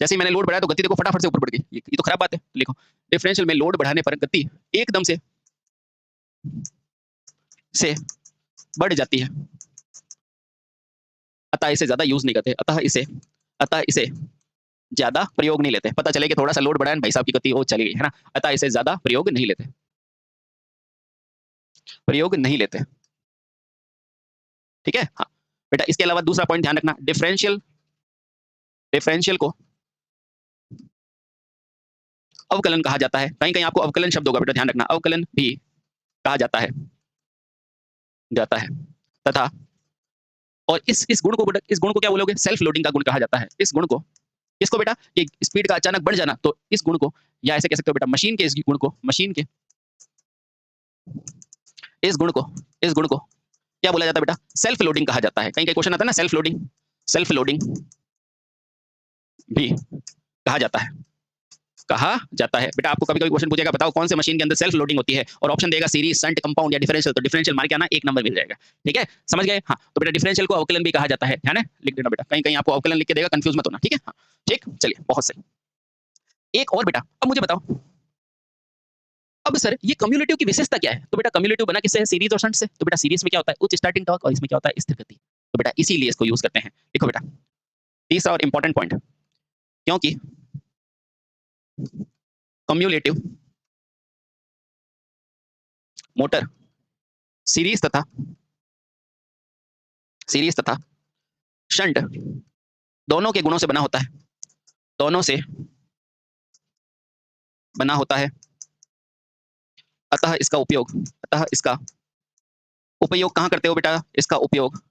जैसे ही मैंने लोड बढ़ाया तो गति देखो फटाफट से ऊपर बढ़ गई, ये तो खराब बात है। लिखो डिफरेंशियल में लोड बढ़ाने पर गति एकदम से बढ़ जाती है, अतः इसे ज्यादा यूज नहीं करते, अतः इसे ज्यादा प्रयोग नहीं लेते। पता चले कि थोड़ा सा लोड बढ़ाया भाई साहब की गति वो चली गई, है ना, अतः इसे ज्यादा प्रयोग नहीं लेते, ठीक है। हाँ बेटा इसके अलावा दूसरा पॉइंट ध्यान रखना, डिफरेंशियल को अवकलन कहा जाता है, कहीं कहीं आपको अवकलन शब्द होगा बेटा, ध्यान रखना, अवकलन भी कहा जाता है तथा, और इस गुण को क्या बोलोगे, सेल्फ लोडिंग का गुण कहा जाता है। इस गुण को, इसको बेटा, ये स्पीड का अचानक बढ़ जाना, तो इस गुण को, या ऐसे कह सकते हो बेटा मशीन के इस गुण को क्या बोला जाता है बेटा, सेल्फ लोडिंग कहा जाता है। कहीं कहीं क्वेश्चन आता है ना, सेल्फ लोडिंग भी कहा जाता है बेटा। आपको कभी कभी क्वेश्चन पूछेगा बताओ कौन से मशीन के अंदर सेल्फ लोडिंग होती है, और ऑप्शन देगा सीरीज, शंट, कंपाउंड या डिफरेंशियल, तो डिफरेंशियल मार के आना, एक नंबर मिल जाएगा। ठीक है, समझ गए? हाँ, तो बेटा डिफरेंशियल को अवकलन भी कहा जाता है, ध्यान है, लिख देना बेटा, कहीं कहीं आपको अवकलन लिख के देगा, कंफ्यूज मत होना। ठीक है, हाँ ठीक, चलिए बहुत सही। एक और बेटा, अब मुझे बताओ, अब सर ये कम्युलेटिव की विशेषता क्या है? तो बेटा कम्युलेटिव बना किससे है, सीरीज और शंट से। तो बेटा सीरीज में क्या होता है, उच्च स्टार्टिंग टॉर्क, और इसमें क्या होता है, स्थिर गति। तो बेटा इसीलिए इसको यूज करते हैं। देखो बेटा तीसरा और इंपॉर्टेंट पॉइंट, क्योंकि कम्युलेटिव मोटर सीरीज तथा शंट दोनों के गुणों से बना होता है, अतः इसका उपयोग कहाँ करते हो बेटा, इसका उपयोग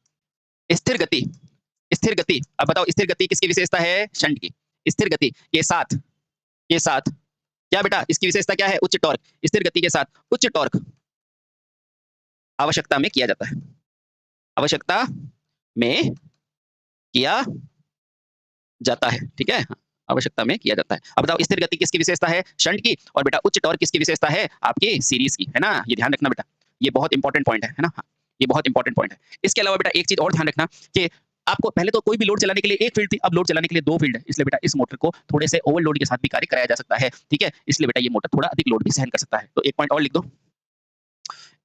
स्थिर गति, अब बताओ स्थिर गति किसकी विशेषता है, शंट की। स्थिर गति के साथ क्या बेटा, इसकी विशेषता क्या है, उच्च टॉर्क। स्थिर गति के साथ उच्च टॉर्क आवश्यकता में किया जाता है, ठीक है, आवश्यकता में किया जाता है। अब बताओ स्थिर गति किसकी विशेषता है, शंट की, और बेटा उच्च टॉर्क किसकी विशेषता है, आपकी सीरीज की, है ना। ये ध्यान रखना बेटा, ये बहुत इंपॉर्टेंट पॉइंट है ना। हाँ, ये बहुत इंपॉर्टेंट पॉइंट है। इसके अलावा बेटा एक चीज और ध्यान रखना कि आपको पहले तो कोई भी लोड चलाने के लिए एक फील्ड थी, अब लोड चलाने के लिए दो फील्ड है, इसलिए बेटा इस मोटर को थोड़े से ओवरलोड के साथ भी कार्य कराया जा सकता है। ठीक है, इसलिए बेटा ये मोटर थोड़ा अधिक लोड भी सहन कर सकता है। तो एक पॉइंट और लिख दो,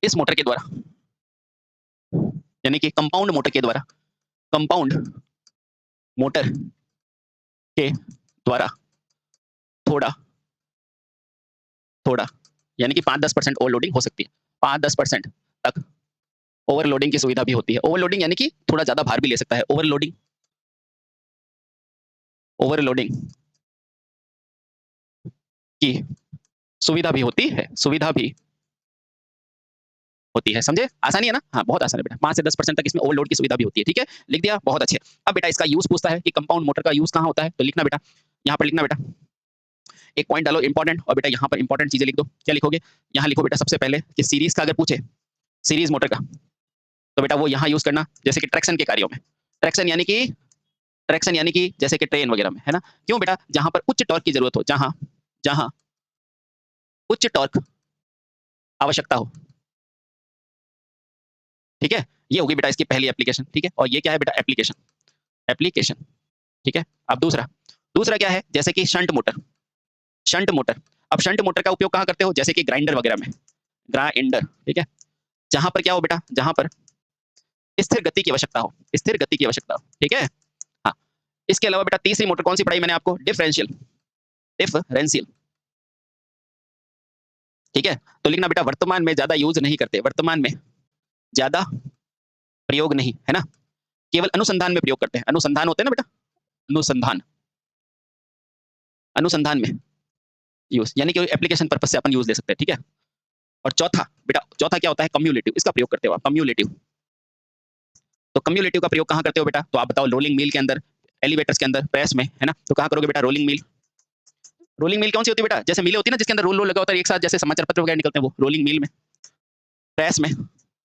इस मोटर के द्वारा, यानी कि कंपाउंड मोटर के द्वारा थोड़ा यानी कि 5-10% ओवरलोडिंग हो सकती है, 5-10% तक ओवरलोडिंग की सुविधा भी होती है। ओवरलोडिंग यानी कि थोड़ा ज्यादा भार भी ले सकता है, ओवरलोडिंग की सुविधा भी होती है, समझे? आसानी है ना, हाँ बहुत आसान है बेटा, 5 से 10% तक इसमें ओवरलोड की सुविधा भी होती है। ठीक है, लिख दिया, बहुत अच्छे। अब बेटा इसका यूज पूछता है कि कंपाउंड मोटर का यूज कहाँ होता है, तो लिखना बेटा, यहाँ पर लिखना बेटा, एक पॉइंट डालो इंपॉर्टेंट, और बेटा यहाँ पर इंपॉर्टेंट चीजें लिख दो। क्या लिखोगे, यहाँ लिखो बेटा सबसे पहले कि सीरीज का अगर पूछे, सीरीज मोटर का, तो बेटा वो यहाँ यूज करना जैसे कि ट्रैक्शन के कार्यों में। ट्रैक्शन यानी कि जैसे कि ट्रेन वगैरह में, है ना। क्यों बेटा, जहां पर उच्च टॉर्क की जरूरत हो, जहां उच्च टॉर्क आवश्यकता हो। ठीक है, ये होगी बेटा इसकी पहली एप्लीकेशन। ठीक है, और ये क्या है बेटा, एप्लीकेशन। ठीक है, अब दूसरा क्या है, जैसे कि शंट मोटर। अब शंट मोटर का उपयोग कहाँ करते हो, जैसे कि ग्राइंडर वगैरह में, ठीक है, जहां पर क्या हो बेटा, जहां पर स्थिर गति की आवश्यकता हो, ठीक है। हाँ, इसके अलावा बेटा तीसरी मोटर कौन सी पढ़ाई मैंने आपको, डिफरेंशियल। ठीक है, तो लिखना बेटा वर्तमान में ज्यादा यूज नहीं करते, वर्तमान में ज्यादा प्रयोग नहीं, है ना, केवल अनुसंधान में प्रयोग करते हैं। अनुसंधान होते हैं ना बेटा, अनुसंधान में यूज, यानी कि एप्लीकेशन पर्पस से अपन यूज ले सकते हैं। ठीक है, और चौथा क्या होता है, कम्युलेटिव, इसका प्रयोग करते हो आप, कम्युलेटिव। तो कम्युलेटिव का प्रयोग कहाँ करते हो बेटा, तो आप बताओ, रोलिंग मिल के अंदर, एलिवेटर्स के अंदर, प्रेस में, है ना। तो कहाँ करोगे बेटा, रोलिंग मिल कौन सी होती है बेटा, जैसे मिले होती है ना जिसके अंदर रोल लगा होता है एक साथ, जैसे समाचार पत्र वगैरह निकलते हैं, वो रोलिंग मिल में। प्रेस में,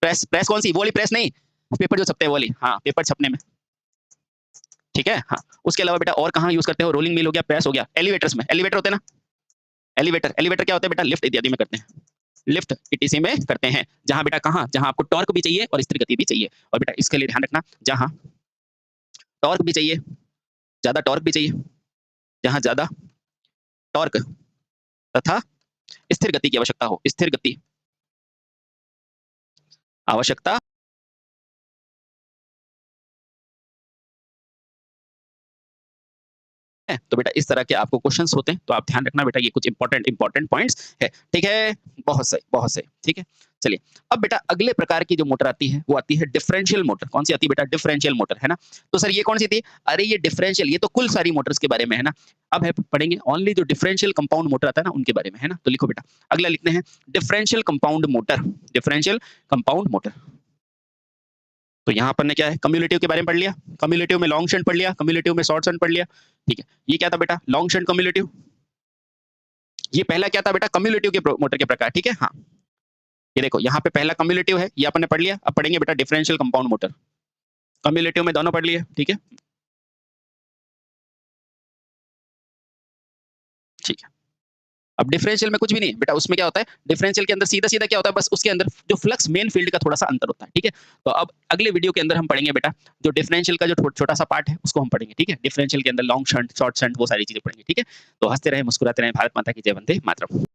प्रेस कौन सी, वो वाली प्रेस नहीं, पेपर जो छपते हैं वो वाली, हाँ पेपर छपने में। ठीक है, हाँ, उसके अलावा बेटा और कहाँ यूज करते हो, रोलिंग मिल हो गया, प्रेस हो गया, एलिवेटर्स में, एलिवेटर होते हैं ना, एलिवेटर क्या होता है बेटा, लिफ्ट इत्यादि में करते हैं, लिफ्ट इटीसी में करते हैं। जहां बेटा, कहाँ, जहां आपको टॉर्क भी चाहिए और स्थिर गति भी चाहिए। और बेटा इसके लिए ध्यान रखना, जहां टॉर्क भी चाहिए, ज्यादा टॉर्क भी चाहिए, जहां ज्यादा टॉर्क तथा स्थिर गति की आवश्यकता हो, स्थिर गति आवश्यकता है, तो बेटा इस तरह के आपको क्वेश्चंस होते हैं, तो आप ध्यान रखना बेटा, ये कुछ इंपॉर्टेंट पॉइंट्स है। ठीक है, बहुत सही। ठीक है, चलिए अब बेटा अगले प्रकार की जो मोटर आती है वो आती है डिफरेंशियल मोटर। कौन सी आती है बेटा, डिफरेंशियल मोटर, है ना। तो सर ये कौन सी थी, अरे ये डिफरेंशियल, ये तो कुल सारी मोटर्स के बारे में है ना। अब है पढ़ेंगे ओनली जो डिफरेंशियल कंपाउंड मोटर आता है ना उनके बारे में, है ना। तो लिखो बेटा, अगला लिखते हैं डिफरेंशियल कंपाउंड मोटर। तो यहाँ पर ने क्या है, कम्युलेटिव के बारे में पढ़ लिया, कम्युलेटिव में लॉन्ग शंट पढ़ लिया, कम्युलेटिव में शॉर्ट शंट पढ़ लिया। ठीक है, ये क्या था बेटा, लॉन्ग शंट कम्युलेटिव। ये पहला क्या था बेटा, कम्युलेटिव के मोटर के प्रकार। ठीक है, हाँ, ये देखो यहाँ पे पहला कम्युलेटिव है, ये अपन ने पढ़ लिया। अब पढ़ेंगे बेटा डिफरेंशियल कंपाउंड मोटर। कम्युलेटिव में दोनों पढ़ लिए, ठीक है। ठीक है। अब डिफरेंशियल में कुछ भी नहीं बेटा, उसमें क्या होता है, डिफरेंशियल के अंदर सीधा सीधा क्या होता है, बस उसके अंदर जो फ्लक्स मेन फील्ड का थोड़ा सा अंतर होता है, ठीक है। तो अब अगले वीडियो के अंदर हम पढ़ेंगे बेटा जो डिफरेंशियल का जो छोटा सा पार्ट है उसको हम पढ़ेंगे, ठीक है। डिफरेंशियल के अंदर लॉन्ग शंट, शॉर्ट शंट, वो सारी चीजें पढ़ेंगे, ठीक है। तो हंसते रहे, मुस्कुराते रहे। भारत माता की जय, वंदे मातरम।